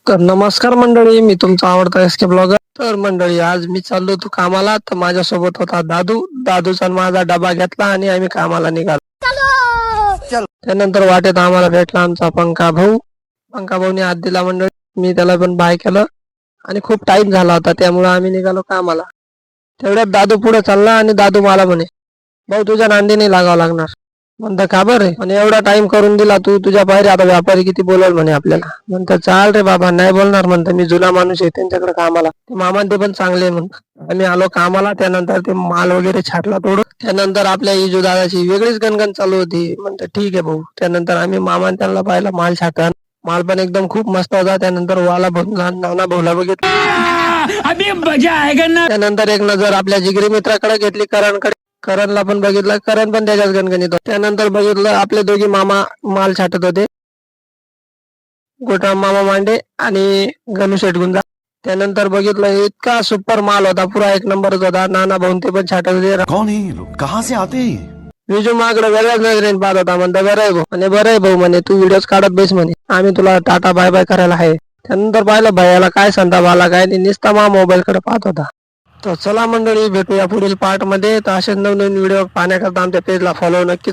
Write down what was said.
तर नमस्कार मंडळी, मी तुमचा आवडता एसके ब्लॉगर. तर मंडळी, आज मी चाललो होतो कामाला. तर माझ्यासोबत होता दादूचा आणि माझा डबा घेतला आणि आम्ही कामाला निघालो. त्यानंतर वाटेत आम्हाला भेटला आमचा पंका भाऊने हात दिला मंडळी. मी त्याला पण बाय केलं आणि खूप टाइम झाला होता, त्यामुळे आम्ही निघालो कामाला. तेवढ्यात दादू पुढे चालला आणि दादू मला म्हणे, भाऊ तुझ्या नांदी नाही लागावं लागणार. म्हणतं का बरं रे? म्हणे एवढा टाइम करून दिला तू, तुझ्या पायरी आता व्यापारी किती बोलल म्हणे आपल्याला. म्हणतं चाल रे बाबा, नाही बोलणार. म्हणतं मी जुना माणूस आहे त्यांच्याकडे कामाला. ते मामा ते पण चांगले म्हणतात. आम्ही आलो कामाला. त्यानंतर ते माल वगैरे छाटला तोडून. त्यानंतर आपल्या इजू दादाची वेगळीच गणगण चालू होती. म्हणतं ठीक आहे भाऊ. त्यानंतर आम्ही मामा त्यांना पाहिला माल छाटताना. माल पण एकदम खूप मस्त होता. त्यानंतर वाला नाना भाऊला बघितलं. त्यानंतर एक नजर आपल्या जिगरी मित्राकडे घेतली, करणला पण बघितलं. करण पण त्याच्याच गणगणित होता. त्यानंतर बघितलं आपले दोघी मामा माल छाटत होते, गोटा मामा मांडे आणि गणू शेठ गुंजा. त्यानंतर बघितलं इतका सुपर माल होता, पुरा एक नंबरच होता. नाना भाऊन ते पण छाटत होते. कौन है ये लोग, कहाँ से आते हैं? विजू माकडे वेगळ्याच नजरेने पाहत होता. म्हणता बरं आहे भाऊ, आणि बरं आहे भाऊ म्हणे, तू व्हिडिओज काढत बेस म्हणे, आम्ही तुला टाटा बाय बाय करायला आहे. त्यानंतर पाहिलं भैयाला काय संताप आला काय नाही, नुसता मोबाईल कडे पाहत होता. तर चला मंडळी, भेटूया पुढील पार्ट मध्ये. तर असेच नवनवीन व्हिडिओ पाहण्याकरता आमच्या पेजला फॉलो नक्कीच